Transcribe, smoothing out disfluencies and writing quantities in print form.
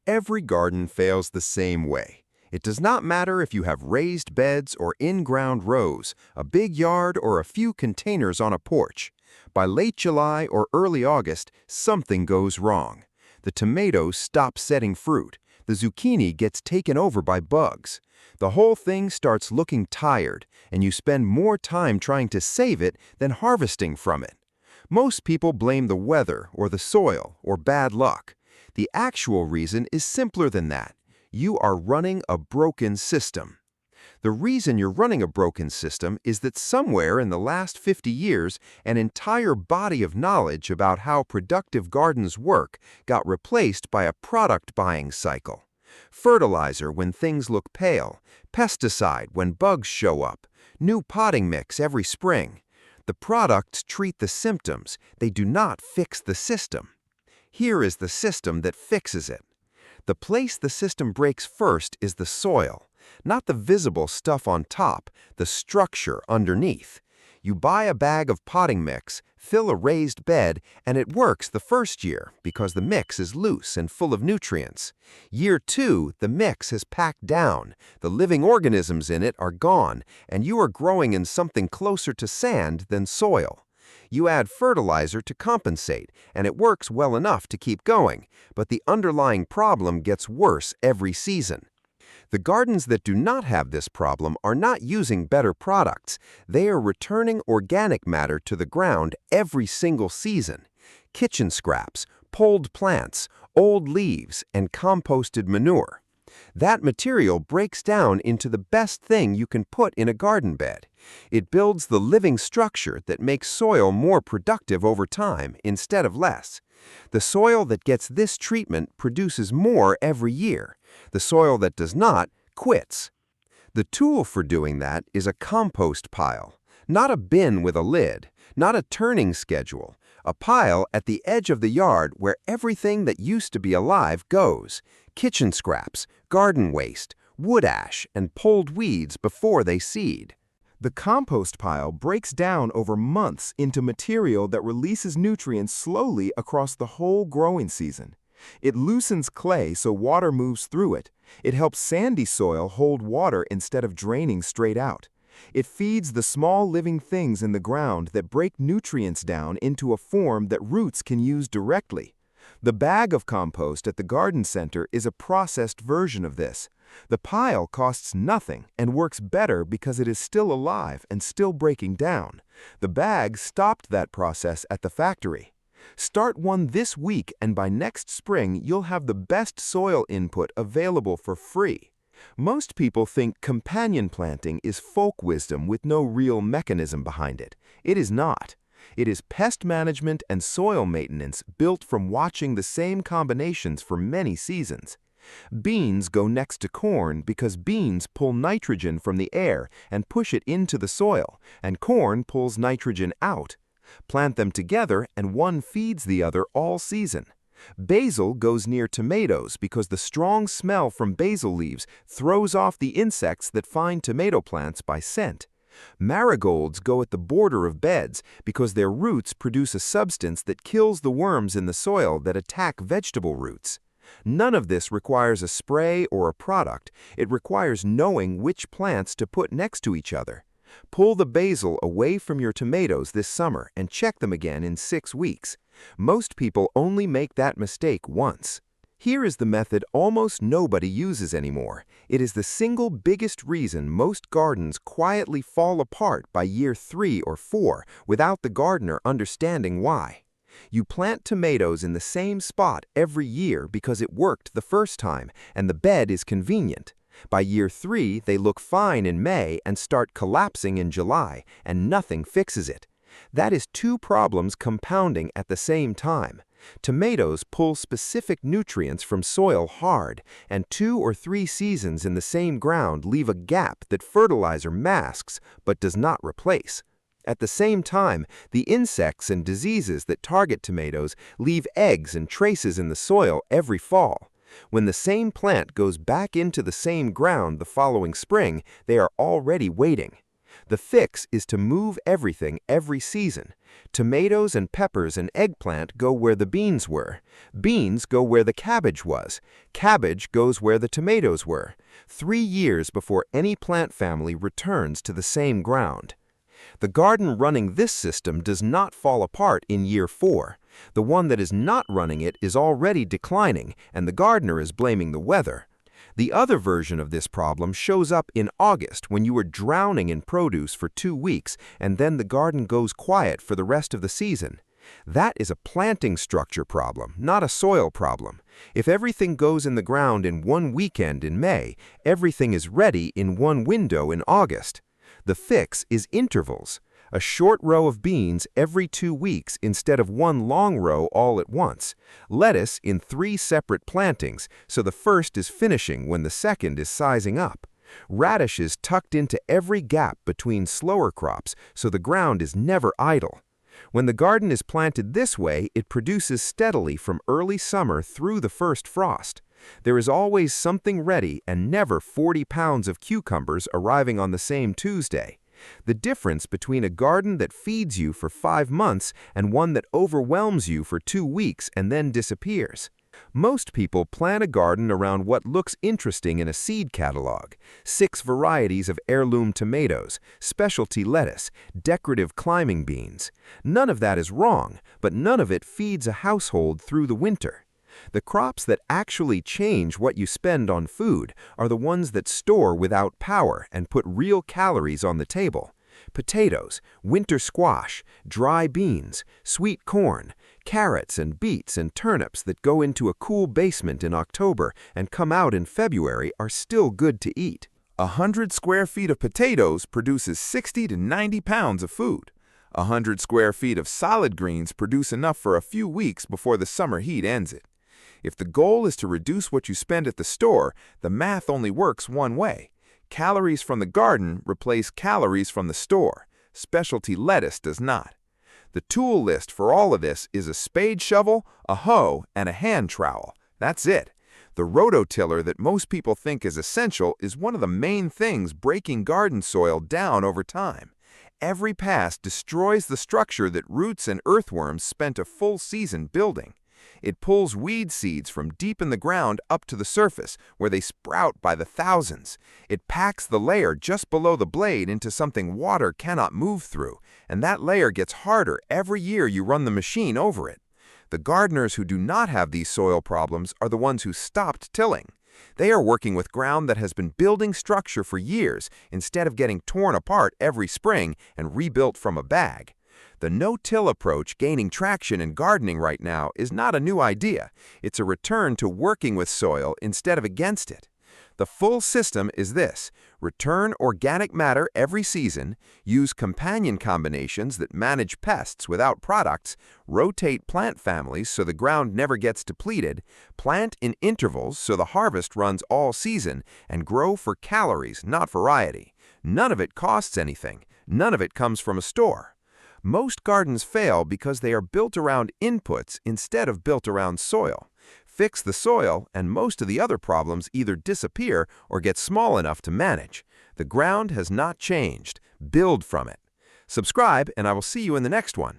Every garden fails the same way. It does not matter if you have raised beds or in-ground rows, a big yard or a few containers on a porch. By late July or early August, something goes wrong. The tomatoes stop setting fruit. The zucchini gets taken over by bugs. The whole thing starts looking tired, and you spend more time trying to save it than harvesting from it. Most people blame the weather or the soil or bad luck. The actual reason is simpler than that. You are running a broken system. The reason you're running a broken system is that somewhere in the last 50 years, an entire body of knowledge about how productive gardens work got replaced by a product buying cycle. Fertilizer when things look pale, pesticide when bugs show up, new potting mix every spring. The products treat the symptoms, they do not fix the system. Here is the system that fixes it. The place the system breaks first is the soil, not the visible stuff on top, the structure underneath. You buy a bag of potting mix, fill a raised bed, and it works the first year because the mix is loose and full of nutrients. Year 2, the mix has packed down, the living organisms in it are gone, and you are growing in something closer to sand than soil. You add fertilizer to compensate, and it works well enough to keep going, but the underlying problem gets worse every season. The gardens that do not have this problem are not using better products. They are returning organic matter to the ground every single season. Kitchen scraps, pulled plants, old leaves, and composted manure. That material breaks down into the best thing you can put in a garden bed. It builds the living structure that makes soil more productive over time instead of less. The soil that gets this treatment produces more every year. The soil that does not quits. The tool for doing that is a compost pile, not a bin with a lid, not a turning schedule, a pile at the edge of the yard where everything that used to be alive goes. Kitchen scraps, garden waste, wood ash, and pulled weeds before they seed. The compost pile breaks down over months into material that releases nutrients slowly across the whole growing season. It loosens clay so water moves through it. It helps sandy soil hold water instead of draining straight out. It feeds the small living things in the ground that break nutrients down into a form that roots can use directly. The bag of compost at the garden center is a processed version of this. The pile costs nothing and works better because it is still alive and still breaking down. The bag stopped that process at the factory. Start one this week, and by next spring, you'll have the best soil input available for free. Most people think companion planting is folk wisdom with no real mechanism behind it. It is not. It is pest management and soil maintenance built from watching the same combinations for many seasons. Beans go next to corn because beans pull nitrogen from the air and push it into the soil, and corn pulls nitrogen out. Plant them together and one feeds the other all season. Basil goes near tomatoes because the strong smell from basil leaves throws off the insects that find tomato plants by scent. Marigolds go at the border of beds because their roots produce a substance that kills the worms in the soil that attack vegetable roots. None of this requires a spray or a product. It requires knowing which plants to put next to each other. Pull the basil away from your tomatoes this summer and check them again in 6 weeks. Most people only make that mistake once. Here is the method almost nobody uses anymore. It is the single biggest reason most gardens quietly fall apart by year 3 or 4 without the gardener understanding why. You plant tomatoes in the same spot every year because it worked the first time and the bed is convenient. By year 3, they look fine in May and start collapsing in July, and nothing fixes it. That is 2 problems compounding at the same time. Tomatoes pull specific nutrients from soil hard, and 2 or 3 seasons in the same ground leave a gap that fertilizer masks but does not replace. At the same time, the insects and diseases that target tomatoes leave eggs and traces in the soil every fall. When the same plant goes back into the same ground the following spring, they are already waiting. The fix is to move everything every season. Tomatoes and peppers and eggplant go where the beans were. Beans go where the cabbage was. Cabbage goes where the tomatoes were. 3 years before any plant family returns to the same ground. The garden running this system does not fall apart in year 4. The one that is not running it is already declining, and the gardener is blaming the weather. The other version of this problem shows up in August when you are drowning in produce for 2 weeks and then the garden goes quiet for the rest of the season. That is a planting structure problem, not a soil problem. If everything goes in the ground in 1 weekend in May, everything is ready in 1 window in August. The fix is intervals. A short row of beans every 2 weeks instead of 1 long row all at once. Lettuce in 3 separate plantings, so the first is finishing when the second is sizing up. Radishes tucked into every gap between slower crops, so the ground is never idle. When the garden is planted this way, it produces steadily from early summer through the first frost. There is always something ready and never 40 pounds of cucumbers arriving on the same Tuesday. The difference between a garden that feeds you for 5 months and one that overwhelms you for 2 weeks and then disappears. Most people plan a garden around what looks interesting in a seed catalog: 6 varieties of heirloom tomatoes, specialty lettuce, decorative climbing beans. None of that is wrong, but none of it feeds a household through the winter. The crops that actually change what you spend on food are the ones that store without power and put real calories on the table. Potatoes, winter squash, dry beans, sweet corn, carrots and beets and turnips that go into a cool basement in October and come out in February are still good to eat. 100 square feet of potatoes produces 60 to 90 pounds of food. 100 square feet of solid greens produce enough for a few weeks before the summer heat ends it. If the goal is to reduce what you spend at the store, the math only works one way. Calories from the garden replace calories from the store. Specialty lettuce does not. The tool list for all of this is a spade shovel, a hoe, and a hand trowel. That's it. The rototiller that most people think is essential is one of the main things breaking garden soil down over time. Every pass destroys the structure that roots and earthworms spent a full season building. It pulls weed seeds from deep in the ground up to the surface, where they sprout by the thousands. It packs the layer just below the blade into something water cannot move through, and that layer gets harder every year you run the machine over it. The gardeners who do not have these soil problems are the ones who stopped tilling. They are working with ground that has been building structure for years instead of getting torn apart every spring and rebuilt from a bag. The no-till approach gaining traction in gardening right now is not a new idea. It's a return to working with soil instead of against it. The full system is this: return organic matter every season, use companion combinations that manage pests without products, rotate plant families so the ground never gets depleted, plant in intervals so the harvest runs all season, and grow for calories, not variety. None of it costs anything. None of it comes from a store. Most gardens fail because they are built around inputs instead of built around soil. Fix the soil, and most of the other problems either disappear or get small enough to manage. The ground has not changed. Build from it. Subscribe, and I will see you in the next one.